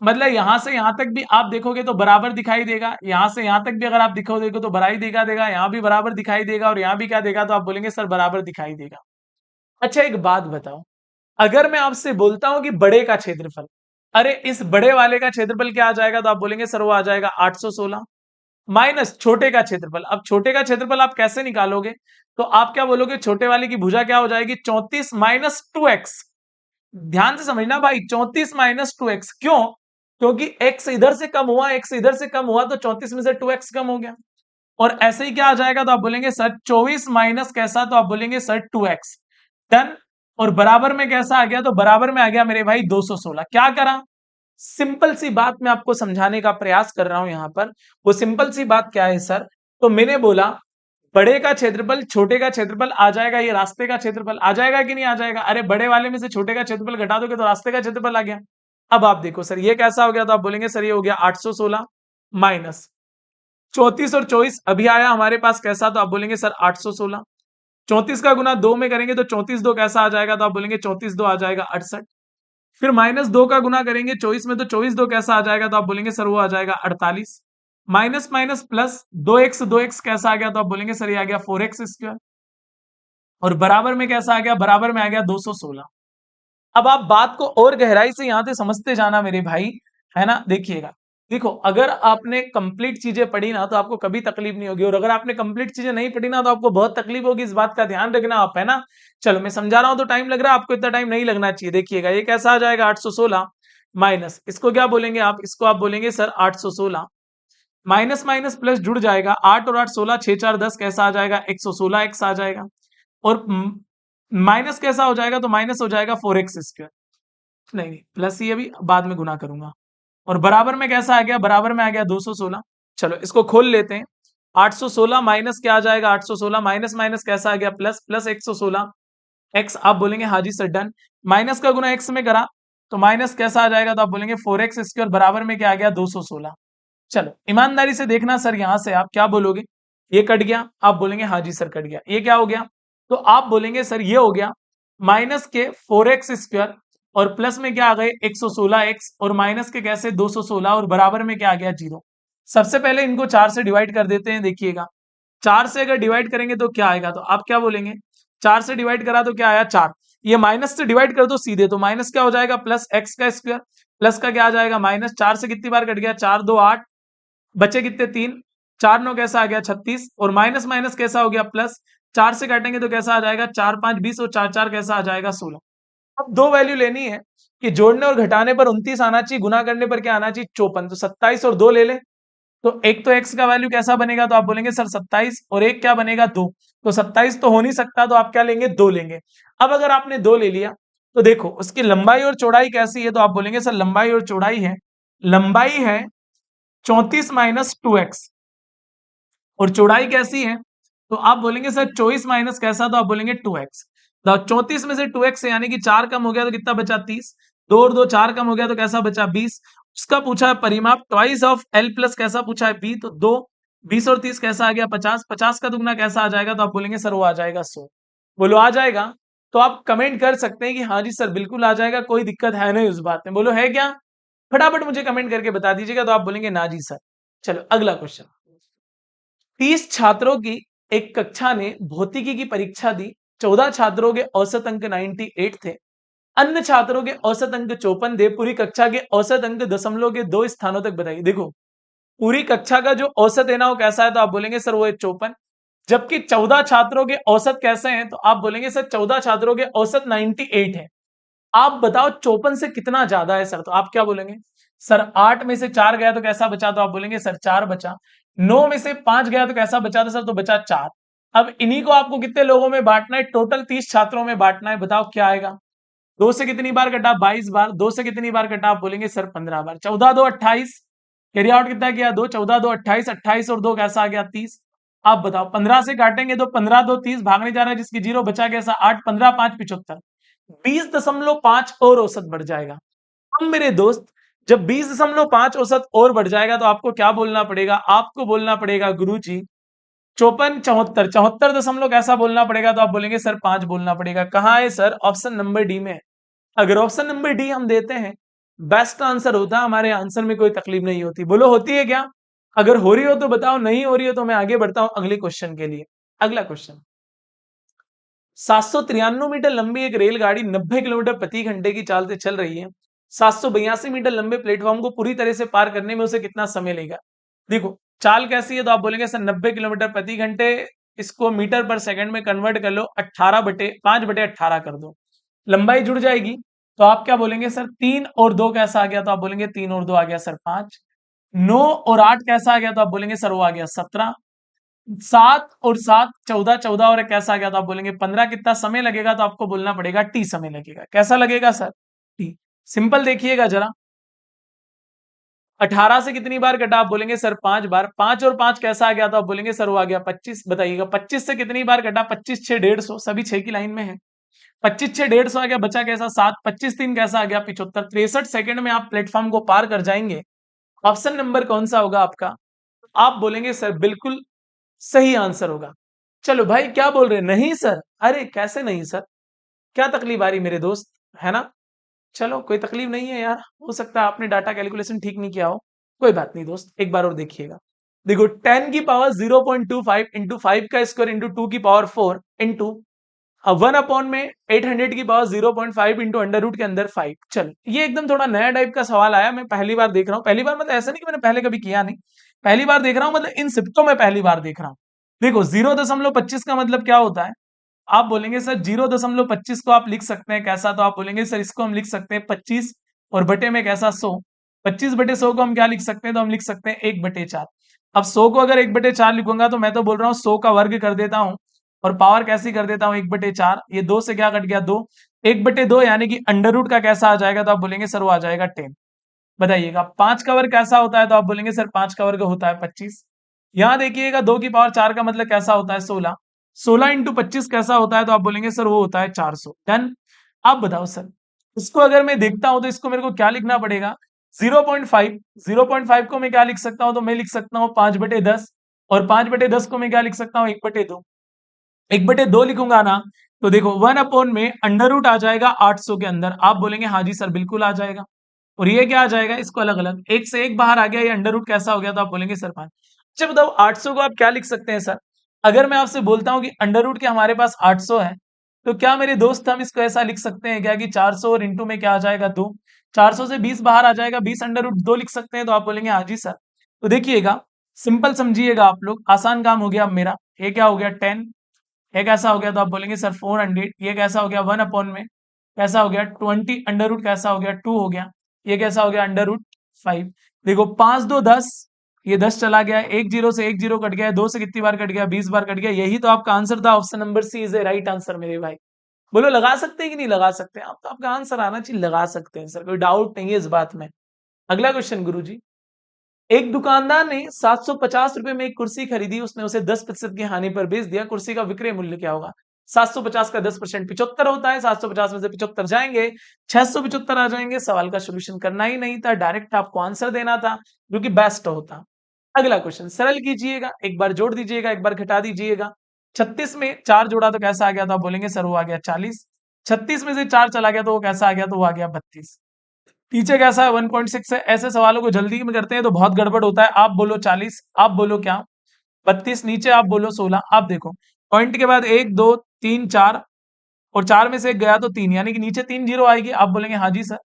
मतलब यहां से यहां तक भी आप देखोगे तो बराबर दिखाई देगा, यहां से यहां तक भी अगर आप दिखोगे तो बराबर दिखा देगा, यहाँ भी बराबर दिखाई देगा, और यहाँ भी क्या देगा, तो आप बोलेंगे सर बराबर दिखाई देगा। अच्छा एक बात बताओ, अगर मैं आपसे बोलता हूं कि बड़े का क्षेत्रफल, अरे इस बड़े वाले का क्षेत्रफल क्या आ जाएगा, तो आप बोलेंगे सर वो आ जाएगा 816, माइनस छोटे का क्षेत्रफल। अब छोटे का क्षेत्रफल आप कैसे निकालोगे, तो आप क्या बोलोगे, छोटे वाले की भुजा क्या हो जाएगी 34 माइनस 2x। ध्यान से समझना भाई, 34 माइनस 2x, क्यों, क्योंकि x इधर से कम हुआ, x इधर से कम हुआ, तो 34 में से 2x कम हो गया। और ऐसे ही क्या आ जाएगा, तो आप बोलेंगे सर 24 माइनस कैसा, तो आप बोलेंगे सर 2x। डन। और बराबर में कैसा आ गया, तो बराबर में आ गया मेरे भाई 216। क्या करा, सिंपल सी बात मैं आपको समझाने का प्रयास कर रहा हूं यहां पर। वो सिंपल सी बात क्या है सर, तो मैंने बोला बड़े का क्षेत्रफल छोटे का क्षेत्रफल आ जाएगा, ये रास्ते का क्षेत्रफल आ जाएगा कि नहीं आ जाएगा, अरे बड़े वाले में से छोटे का क्षेत्रफल घटा दोगे तो रास्ते का क्षेत्रफल आ गया। अब आप देखो सर ये कैसा हो गया, तो आप बोलेंगे सर ये हो गया 816 माइनस 34 और 24 अभी आया हमारे पास कैसा, तो आप बोलेंगे सर 816। 34 का गुना 2 में करेंगे तो 34 2 कैसा आ जाएगा, तो आप बोलेंगे 34 2 आ जाएगा 68। फिर माइनस 2 का गुना करेंगे 24 में तो 24 2 कैसा आ जाएगा, तो आप बोलेंगे सर वो आ जाएगा 48। माइनस माइनस प्लस 2x कैसा आ गया, तो आप बोलेंगे सर ये आ गया 4x स्क्वायर। और बराबर में कैसा आ गया, बराबर में आ गया 216। अब आप बात को और गहराई से यहां से समझते जाना मेरे भाई, है ना। देखिएगा, देखो अगर आपने कंप्लीट चीजें पढ़ी ना तो आपको कभी तकलीफ नहीं होगी, और अगर आपने कंप्लीट चीजें नहीं पढ़ी ना तो आपको बहुत तकलीफ होगी, इस बात का ध्यान रखना आप, है ना। चलो मैं समझा रहा हूं तो टाइम लग रहा है, आपको इतना टाइम नहीं लगना चाहिए। देखिएगा ये कैसा आ जाएगा 816 माइनस, इसको क्या बोलेंगे आप, इसको आप बोलेंगे सर 816 माइनस माइनस प्लस जुड़ जाएगा, 8 और 8 16, 6 4 10 कैसा आ जाएगा 116 एक्स आ जाएगा। और माइनस कैसा हो जाएगा, तो माइनस हो जाएगा 4x²। नहीं नहीं, प्लस ही अभी बाद में गुना करूंगा। और बराबर में कैसा आ गया, बराबर में आ गया 216। चलो इसको खोल लेते हैं। 816 माइनस क्या आ जाएगा, 816 माइनस माइनस कैसा आ गया, प्लस प्लस 116 एक्स। आप बोलेंगे हाँ जी सर डन। माइनस का गुना एक्स में करा तो माइनस कैसा आ जाएगा, तो आप बोलेंगे 4x², बराबर में क्या आ गया 216। चलो ईमानदारी से देखना सर, यहां से आप क्या बोलोगे, ये कट गया, आप बोलेंगे हाँ जी सर कट गया। ये क्या हो गया, तो आप बोलेंगे सर ये हो गया माइनस के 4x² और प्लस में क्या आ गए 116x और माइनस के कैसे 216 और बराबर में क्या आ गया 0। सबसे पहले इनको 4 से डिवाइड कर देते हैं। देखिएगा 4 से अगर डिवाइड करेंगे तो क्या आएगा, तो आप क्या बोलेंगे, 4 से डिवाइड करा तो क्या आया 4। ये माइनस से डिवाइड कर दो सीधे, तो माइनस क्या हो जाएगा प्लस एक्स का स्क्वायर, प्लस का क्या आ जाएगा माइनस। 4 से कितनी बार कट गया, 4 2 8, बचे कितने 3, 4 9 कैसा आ गया 36 और माइनस माइनस कैसा हो गया प्लस। 4 से काटेंगे तो कैसा आ जाएगा 4 5 20 और 4 4 कैसा आ जाएगा 16। अब दो वैल्यू लेनी है कि जोड़ने और घटाने पर 29 आना चाहिए, गुना करने पर क्या आना चाहिए 54। तो 27 और 2 ले ले, तो एक तो x का वैल्यू कैसा बनेगा, तो आप बोलेंगे सर 27 और एक क्या बनेगा 2। तो 27 तो हो नहीं सकता, तो आप क्या लेंगे 2 लेंगे। अब अगर आपने 2 ले लिया तो देखो उसकी लंबाई और चौड़ाई कैसी है, तो आप बोलेंगे सर लंबाई और चौड़ाई है, लंबाई है 34 माइनस 2x और चौड़ाई कैसी है, तो आप बोलेंगे सर 24 माइनस कैसा, तो आप बोलेंगे 2x। तो 34 में से 2x यानी कि 4 कम हो गया तो कितना बचा 30, 2 और 2 4 कम हो गया तो कैसा बचा 20। उसका पूछा है परिमाप ट्वाइस ऑफ l प्लस कैसा पूछा है b, तो 2 20 और 30 कैसा आ गया 50, 50 का दुगना कैसा आ जाएगा, तो आप बोलेंगे सर वो आ जाएगा 100। बोलो आ जाएगा, तो आप कमेंट कर सकते हैं कि हाँ जी सर बिल्कुल आ जाएगा, कोई दिक्कत है नहीं उस बात में। बोलो है क्या, फटाफट मुझे कमेंट करके बता दीजिएगा, तो आप बोलेंगे ना जी सर। चलो अगला क्वेश्चन। 30 छात्रों की एक कक्षा ने भौतिकी की परीक्षा दी, 14 छात्रों के औसत अंक 98 थे, अन्य छात्रों के औसत अंक 54 थे, पूरी कक्षा के औसत अंक दशमलव के 2 स्थानों तक बताइए। देखो पूरी कक्षा का जो औसत है ना वो कैसा है, तो आप बोलेंगे सर वो है 54। जबकि 14 छात्रों के औसत कैसे हैं, तो आप बोलेंगे सर 14 छात्रों के औसत 98 है। आप बताओ 54 से कितना ज्यादा है सर, तो आप क्या बोलेंगे सर 8 में से 4 गया तो कैसा बचा, तो आप बोलेंगे सर 4 बचा। 9 में से 5 गया तो कैसा बचा था सर, तो बचा 4। अब इन्हीं को आपको कितने लोगों में बांटना है, टोटल 30 छात्रों में बांटना है, बताओ क्या आएगा। 2 से कितनी बार कटा 22 बार, 2 से कितनी बार कटा, आप बोलेंगे सर 15 बार। 14 2 28, कैरी आउट कितना किया 2, 14 2 28, 28 और 2 कैसा आ गया 30। आप बताओ 15 से काटेंगे तो 15 2 30, भागने जा रहा है जिसकी जीरो बचा कैसा 8, 15 5 75, 20.5 और औसत बढ़ जाएगा। अब मेरे दोस्त जब 20.5 औसत और बढ़ जाएगा तो आपको क्या बोलना पड़ेगा, आपको बोलना पड़ेगा गुरुजी 54 74, 74 दशमलव कैसा बोलना पड़ेगा, तो आप बोलेंगे सर 5 बोलना पड़ेगा। कहाँ है सर, ऑप्शन नंबर डी में। अगर ऑप्शन नंबर डी हम देते हैं बेस्ट आंसर होता है, हमारे आंसर में कोई तकलीफ नहीं होती। बोलो होती है क्या, अगर हो रही हो तो बताओ, नहीं हो रही हो तो मैं आगे बढ़ता हूं अगले क्वेश्चन के लिए। अगला क्वेश्चन, 793 मीटर लंबी एक रेलगाड़ी 90 किलोमीटर प्रति घंटे की चाल से चल रही है। 782 मीटर लंबे प्लेटफॉर्म को पूरी तरह से पार करने में उसे कितना समय लेगा। देखो चाल कैसी है, तो आप बोलेंगे सर 90 किलोमीटर प्रति घंटे, इसको मीटर पर सेकंड में कन्वर्ट कर लो, 5/18 कर दो, लंबाई जुड़ जाएगी। तो आप क्या बोलेंगे सर 3 और 2 कैसा आ गया, तो आप बोलेंगे 3 और 2 आ गया सर 5। 9 और 8 कैसा आ गया, तो आप बोलेंगे सर वो आ गया 17। 7 और 7 14, 14 और एक कैसा आ गया, तो आप बोलेंगे 15। कितना समय लगेगा, तो आपको बोलना पड़ेगा टी समय लगेगा। कैसा लगेगा सर, टी। सिंपल देखिएगा जरा, 18 से कितनी बार कटा, आप बोलेंगे सर 5 बार। 5 और 5 कैसा आ गया, तो आप बोलेंगे सर वो आ गया 25। बताइएगा 25 से कितनी बार कटा, 25 6 150, सभी 6 की लाइन में है। 25 6 150 आ गया, बचा कैसा 7, 25 3 कैसा आ गया 75। 63 सेकंड में आप प्लेटफॉर्म को पार कर जाएंगे। ऑप्शन नंबर कौन सा होगा आपका, आप बोलेंगे सर बिल्कुल सही आंसर होगा। चलो भाई क्या बोल रहे हैं, नहीं सर, अरे कैसे नहीं सर, क्या तकलीफ आ रही मेरे दोस्त, है ना। चलो कोई तकलीफ नहीं है यार, हो सकता है आपने डाटा कैलकुलेशन ठीक नहीं किया हो, कोई बात नहीं दोस्त, एक बार और देखिएगा। देखो 10 की पावर 0.25 इंटू 5 का स्क्वायर इंटू 2 की पावर 4 इंटू 1 अपॉन में 800 की पावर 0.5 इंटू अंडर रूट के अंदर 5। चल ये एकदम थोड़ा नया टाइप का सवाल आया, मैं पहली बार देख रहा हूँ। पहली बार मतलब ऐसा नहीं कि मैंने पहले कभी किया नहीं, पहली बार देख रहा हूँ, मतलब इन सिफ्टों में पहली बार देख रहा हूँ। देखो 0.25 का मतलब क्या होता है, आप बोलेंगे सर 0.25 को आप लिख सकते हैं कैसा, तो आप बोलेंगे सर इसको हम लिख सकते हैं 25 और बटे में कैसा 100। 25/100 को हम क्या लिख सकते हैं, तो हम लिख सकते हैं 1/4। अब 100 को अगर 1/4 लिखूंगा तो मैं तो बोल रहा हूँ 100 का वर्ग कर देता हूँ और पावर कैसी कर देता हूँ 1/4। ये 2 से क्या कट गया 2, 1/2 यानी कि अंडर रूट का कैसा आ जाएगा, तो आप बोलेंगे सर वो आ जाएगा 10। बताइएगा 5 का वर्ग कैसा होता है, तो आप बोलेंगे सर 5 का वर्ग होता है 25। यहाँ देखिएगा 2 की पावर 4 का मतलब कैसा होता है 16, 16 इंटू 25 कैसा होता है, तो आप बोलेंगे सर वो होता है 400। डन। आप बताओ सर, इसको अगर मैं देखता हूं तो इसको मेरे को क्या लिखना पड़ेगा, 0.5, 0.5 को मैं क्या लिख सकता हूं, तो मैं लिख सकता हूँ 5/10, और 5/10 को मैं क्या लिख सकता हूँ 1/2। 1/2 लिखूंगा ना, तो देखो 1 अपॉन में अंडर रूट आ जाएगा 800 के अंदर, आप बोलेंगे हाँ जी सर बिल्कुल आ जाएगा। और ये क्या आ जाएगा, इसको अलग अलग, एक से एक बाहर आ गया, ये अंडर रूट कैसा हो गया, तो आप बोलेंगे सर 5। अच्छा बताओ 800 को आप क्या लिख सकते हैं सर, अगर मैं आपसे बोलता हूँ कि अंडर रूट के हमारे पास 800 है, तो क्या मेरे दोस्त हम इसको ऐसा लिख सकते हैं क्या कि 400 और इंटू में क्या आ जाएगा 2, 400 से 20 बाहर आ जाएगा, 20 अंडर रूट 2 लिख सकते हैं, तो आप बोलेंगे हाँ जी सर। तो देखिएगा सिंपल समझिएगा आप लोग, आसान काम हो गया अब मेरा। ये क्या हो गया 10, ये कैसा हो गया, तो आप बोलेंगे सर 400, ये कैसा हो गया 1 अपॉन में कैसा हो गया 20, अंडर रूट कैसा हो गया 2 हो गया, ये कैसा हो गया अंडर रूट 5। देखो 5 2 10, ये 10 चला गया, एक जीरो से एक जीरो कट गया, दो से कितनी बार कट गया 20 बार कट गया, यही तो आपका आंसर था। Option number C is a right answer मेरे भाई। बोलो लगा सकते हैं कि नहीं लगा सकते, आप तो आपका आंसर आना चाहिए, लगा सकते हैं सर, कोई डाउट नहीं है इस बात में। अगला क्वेश्चन गुरु जी, एक दुकानदार ने 750 रुपए में एक कुर्सी खरीदी, उसने उसे 10% की हानि पर बेच दिया, कुर्सी का विक्रय मूल्य क्या होगा। 750 का 10% 75 होता है, 750 में से 75 जाएंगे 675 आ जाएंगे। सवाल का सोल्यूशन करना ही नहीं था, डायरेक्ट आपको आंसर देना था, जो कि बेस्ट होता। अगला क्वेश्चन सरल कीजिएगा, एक बार जोड़ दीजिएगा एक बार घटा दीजिएगा। 36 में 4 जोड़ा तो कैसा आ गया, तो आप बोलेंगे सर वो आ गया 40। 36 में से 4 चला गया तो वो कैसा आ गया, तो वो आ गया 32। पीछे कैसा है 1.6 है। ऐसे सवालों को जल्दी में करते हैं तो बहुत गड़बड़ होता है। आप बोलो 40, आप बोलो क्या 32, नीचे आप बोलो 16। आप देखो पॉइंट के बाद 1 2 3 4, और 4 में से एक गया तो 3, यानी कि नीचे 3 जीरो आएगी। आप बोलेंगे हाँ जी सर।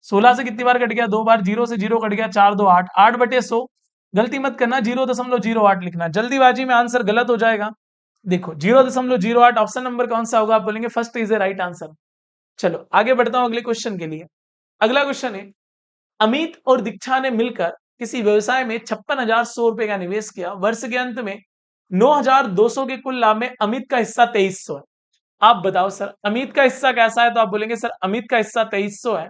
16 से कितनी बार कट गया, 2 बार, जीरो से जीरो कट गया, 4 2 8, 8/100। गलती मत करना, 0.08 लिखना, जल्दीबाजी में आंसर गलत हो जाएगा। देखो 0.08 ऑप्शन नंबर कौन सा होगा, आप बोलेंगे first is a right answer. चलो आगे बढ़ता हूं अगले क्वेश्चन के लिए। अगला क्वेश्चन है, अमित और दीक्षा ने मिलकर किसी व्यवसाय में 56,100 रुपए का निवेश किया। वर्ष के अंत में 9,200 के कुल लाभ में अमित का हिस्सा 2,300 है। आप बताओ सर अमित का हिस्सा कैसा है, तो आप बोलेंगे सर अमित का हिस्सा 2,300 है।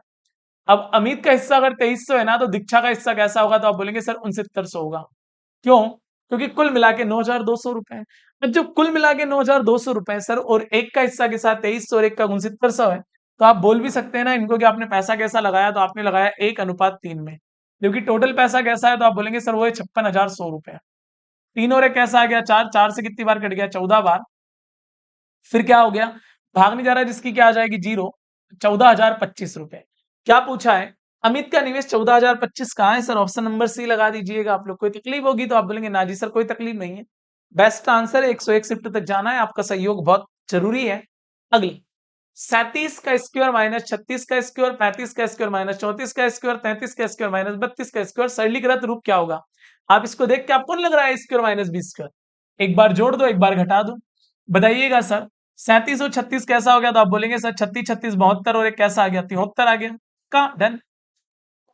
अब अमित का हिस्सा अगर 2,300 है ना, तो दीक्षा का हिस्सा कैसा होगा, तो आप बोलेंगे सर 6,900 होगा। क्यों, क्योंकि कुल मिला के 9,200 रुपए है। अब जब कुल मिला के 9,200 रुपए सर, और एक का हिस्सा के साथ 2,300 और एक का 6,900 है, तो आप बोल भी सकते हैं ना इनको कि आपने पैसा कैसा लगाया, तो आपने लगाया 1:3 में, क्योंकि टोटल पैसा कैसा है, तो आप बोलेंगे सर वो है 56,100 रुपए। तीन और एक कैसा आ गया 4, 4 से कितनी बार कट गया 14 बार। फिर क्या हो गया, भाग नहीं जा रहा है जिसकी क्या आ जाएगी जीरो, 14,025 रुपए। क्या पूछा है, अमित का निवेश 14,025 कहाँ है सर, ऑप्शन नंबर सी लगा दीजिएगा। आप लोग कोई तकलीफ होगी तो आप बोलेंगे ना जी सर कोई तकलीफ नहीं है, बेस्ट आंसर है, 101 शिफ्ट तक जाना है, आपका सहयोग बहुत जरूरी है। अगली, 37 का स्क्वायर माइनस 36 का स्क्वायर, 35 का स्क्वायर माइनस 34 का स्क्वायर, 33 का स्क्वायर माइनस 32 का स्क्वायर, सरलीकृत रूप क्या होगा। आप इसको देख के आपको नहीं लग रहा है स्क्वायर माइनस बी स्क्वायर, एक बार जोड़ दो एक बार घटा दो, बताइएगा सर। 37 और 36 कैसा हो गया, तो आप बोलेंगे सर 36 36 72, और एक कैसा आ गया 73 आ गया का। डन।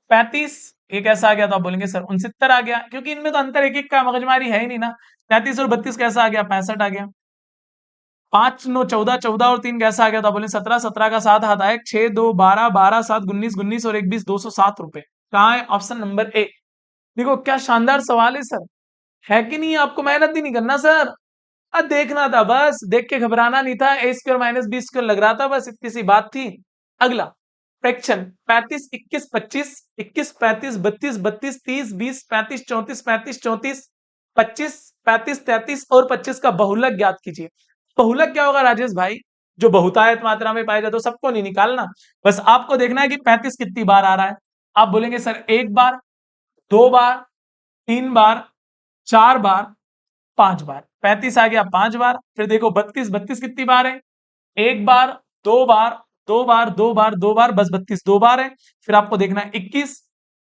35 ये कैसा आ गया, तो आप बोलेंगे सर 69 आ गया, क्योंकि इनमें तो अंतर एक एक का मगजमारी है ही नहीं ना। 33 और 32 कैसा आ गया 65 आ गया। 5 9 14, 14 और 3 कैसा आ गया, तो आप बोले 17, 17 का 7 हाथ आए, 6 2 12, 12 7 19, 19 और 1 20, 207 रुपए। कहाँ है, ऑप्शन नंबर ए। देखो क्या शानदार सवाल है सर, है कि नहीं, आपको मेहनत भी नहीं करना सर, देखना था बस, देख के घबराना नहीं था, ए स्क्वायर माइनस बी स्क्वायर लग रहा था, बस इतनी सी बात थी। अगला फ्रैक्शन, 35 21 25, 21 35 32 32 30 20 35 34 35 34, 25 35 33 और 25 का बहुलक ज्ञात कीजिए। बहुलक क्या होगा राजेश भाई, जो बहुतायत मात्रा में पाया जाए, तो सबको नहीं निकालना, बस आपको देखना है कि 35 कितनी बार आ रहा है। आप बोलेंगे सर एक बार, दो बार, तीन बार, चार बार, 5 बार। 35 आ गया 5 बार। फिर देखो 32, 32 कितनी बार है, एक बार, दो बार, दो बार, दो बार, दो बार, बस 32 दो बार है। फिर आपको देखना है 21,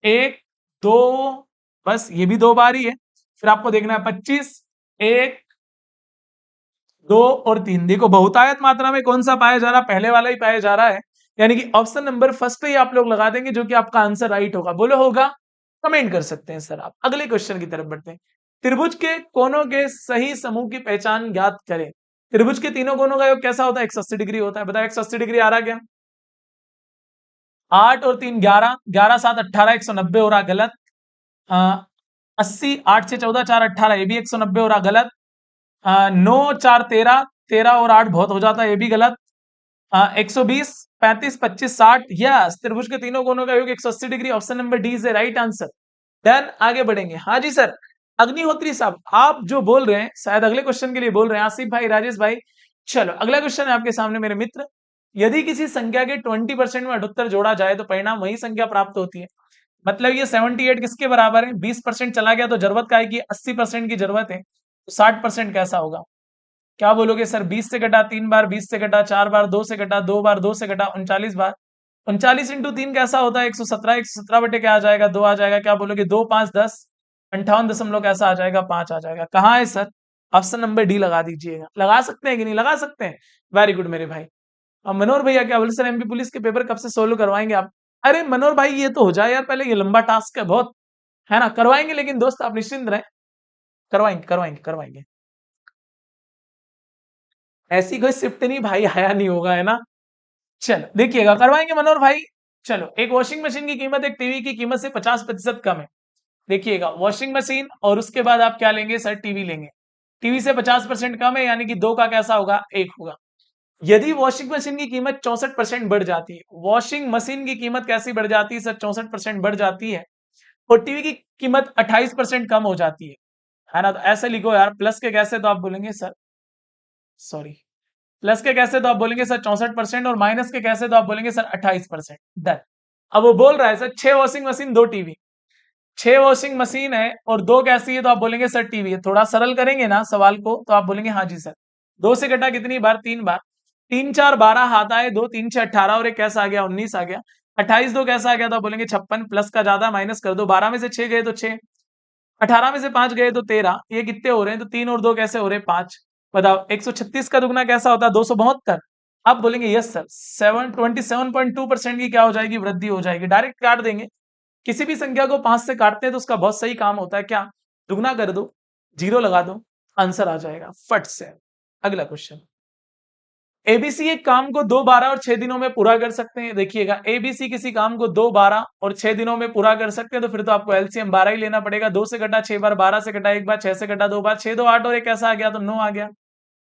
एक, दो, बस ये भी दो बार ही है। फिर आपको देखना है 25, एक, दो और तीन। देखो बहुतायत मात्रा में कौन सा पाया जा रहा है, पहले वाला ही पाया जा रहा है, यानी कि ऑप्शन नंबर फर्स्ट ही आप लोग लगा देंगे, जो कि आपका आंसर राइट होगा। बोलो होगा, कमेंट कर सकते हैं सर आप। अगले क्वेश्चन की तरफ बढ़ते हैं। त्रिभुज के कोनों के सही समूह की पहचान ज्ञात करें। त्रिभुज के तीनों कोनों का योग कैसा होता है? 180 डिग्री होता है। बताओ 180 डिग्री आ रहा क्या? 8 और 3 11, 11 7 18, 190 हो रहा गलत। 80, 8 से 14 4 18, ये भी 190 हो रहा गलत। 9 4 13, 13 और 8 बहुत हो जाता है, ये भी गलत। 120, 35 25 60, यस त्रिभुज के तीनों कोनों का योग 180 degree. Option number D is the right answer. Then आगे बढ़ेंगे। हाँ जी सर। अग्निहोत्री साहब आप जो बोल रहे हैं शायद अगले क्वेश्चन के लिए बोल रहे हैं, आसिफ भाई, राजेश भाई। चलो अगला क्वेश्चन है आपके सामने मेरे मित्र। यदि किसी संख्या के 20% में 78 जोड़ा जाए तो परिणाम वही संख्या प्राप्त होती है। मतलब ये 78 किसके बराबर है? 20% चला गया तो जरूरत का है कि 80% की जरूरत है, तो 60% कैसा होगा? क्या बोलोगे सर? 20 से घटा 3 बार, 20 से घटा 4 बार, 2 से घटा 2 बार, 2 से घटा 39 बार। 39 इंटू 3 कैसा होता है? 117। 117 बटे क्या आ जाएगा? 2 आ जाएगा। क्या बोलोगे? 2 5 10, 58 दशमलव कैसा आ जाएगा? 5 आ जाएगा। कहाँ है सर? ऑप्शन नंबर डी लगा दीजिएगा। लगा सकते हैं कि नहीं लगा सकते हैं? वेरी गुड मेरे भाई। अब मनोहर भैया क्या बोले सर एमपी पुलिस के पेपर कब से सोल्व करवाएंगे आप? अरे मनोहर भाई ये तो हो जाए यार पहले, ये लंबा टास्क है बहुत, है ना? करवाएंगे, लेकिन दोस्त आप निश्चिंत रहें, करवाएंगे करवाएंगे करवाएंगे। ऐसी कोई शिफ्ट नहीं भाई आया नहीं होगा, है ना? चलो देखिएगा, करवाएंगे मनोहर भाई। चलो, एक वॉशिंग मशीन की कीमत एक टीवी की कीमत से 50% कम है। देखिएगा, वॉशिंग मशीन और उसके बाद आप क्या लेंगे सर? टीवी लेंगे। टीवी से 50% कम है, यानी कि दो का कैसा होगा? एक होगा। यदि वॉशिंग मशीन की कीमत 64% बढ़ जाती है, वॉशिंग मशीन की कीमत कैसी बढ़ जाती है सर? 64% बढ़ जाती है। और टीवी की कीमत 28% कम हो जाती है ना? तो ऐसे लिखो यार, प्लस के कैसे तो आप बोलेंगे सर, सॉरी, प्लस के कैसे तो आप बोलेंगे सर 64%, और माइनस के कैसे तो आप बोलेंगे सर 28%। डन। अब वो बोल रहा है sir 6 washing machine 2 TV, 6 washing machine है और 2 कैसी है तो आप बोलेंगे सर टीवी है। थोड़ा सरल करेंगे ना सवाल को तो आप बोलेंगे हाँ जी सर। 2 से घटा कितनी बार? 3 बार। 3 4 12 हाथ आए, 2 3 6 18, और एक कैसा आ गया? 19 आ गया। 28 2 कैसा आ गया? तो आप बोलेंगे 56, प्लस का ज्यादा माइनस कर दो। 12 में से 6 गए तो 6, 18 में से 5 गए तो 13, ये कितने हो रहे हैं? तो 3 और 2 कैसे हो रहे हैं? 5। बताओ 136 का दुगना कैसा होता है? 272। आप बोलेंगे यस सर, 27.2% की क्या हो जाएगी? वृद्धि हो जाएगी। डायरेक्ट काट देंगे। किसी भी संख्या को 5 से काटते हैं तो उसका बहुत सही काम होता है क्या? दुगना कर दो, जीरो लगा दो, आंसर आ जाएगा फट से। अगला क्वेश्चन। एबीसी एक काम को 2 12 और 6 दिनों में पूरा कर सकते हैं। देखिएगा, एबीसी किसी काम को 2 12 और 6 दिनों में पूरा कर सकते हैं, तो फिर तो आपको एलसीएम 12 ही लेना पड़ेगा। 2 से घटा 6 बार, 12 से घटा 1 बार, 6 से घटा 2 बार, 6 2 8, और एक ऐसा आ गया तो 9 आ गया।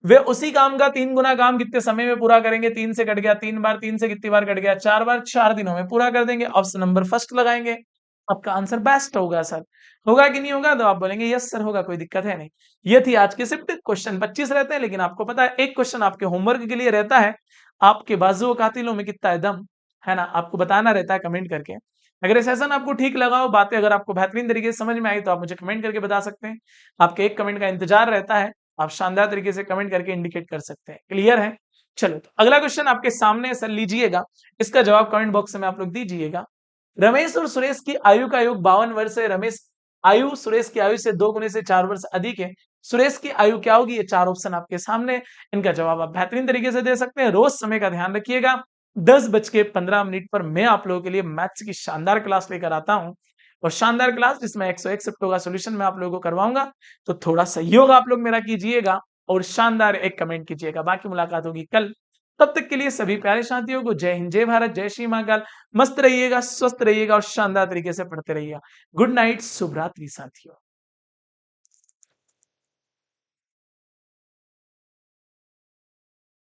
वे उसी काम का 3 गुना काम कितने समय में पूरा करेंगे? 3 से कट गया 3 बार, 3 से कितनी बार कट गया? 4 बार, 4 दिनों में पूरा कर देंगे। ऑप्शन नंबर फर्स्ट लगाएंगे। आपका आंसर बेस्ट होगा सर। होगा कि नहीं होगा? तो आप बोलेंगे यस सर होगा, कोई दिक्कत है नहीं। ये थी आज की शिफ्ट। क्वेश्चन 25 रहते हैं, लेकिन आपको पता है एक क्वेश्चन आपके होमवर्क के लिए रहता है। आपके बाजुओं कातिलों में कितना है दम, है ना? आपको बताना रहता है कमेंट करके। अगर ये सेशन आपको ठीक लगा हो, बातें अगर आपको बेहतरीन तरीके से समझ में आई, तो आप मुझे कमेंट करके बता सकते हैं। आपके एक कमेंट का इंतजार रहता है। आप शानदार तरीके से कमेंट करके इंडिकेट कर सकते हैं। क्लियर है? चलो, तो अगला क्वेश्चन आपके सामने है सर, लीजिएगा। इसका जवाब कमेंट बॉक्स में आप लोग दीजिएगा। रमेश और सुरेश की आयु का योग 52 वर्ष है। रमेश आयु सुरेश की आयु से 2 गुने से 4 वर्ष अधिक है। सुरेश की आयु क्या होगी? ये 4 ऑप्शन आपके सामने। इनका जवाब आप बेहतरीन तरीके से दे सकते हैं। रोज समय का ध्यान रखिएगा। 10:15 पर मैं आप लोगों के लिए मैथ्स की शानदार क्लास लेकर आता हूं, और शानदार क्लास जिसमें 101 शिफ्टों का सोल्यूशन मैं आप लोगों को करवाऊंगा। तो थोड़ा सहयोग आप लोग मेरा कीजिएगा और शानदार एक कमेंट कीजिएगा। बाकी मुलाकात होगी कल। तब तक के लिए सभी प्यारे साथियों को जय हिंद, जय भारत, जय श्री महाकाल। मस्त रहिएगा, स्वस्थ रहिएगा और शानदार तरीके से पढ़ते रहिएगा। गुड नाइट, शुभ रात्रि साथियों।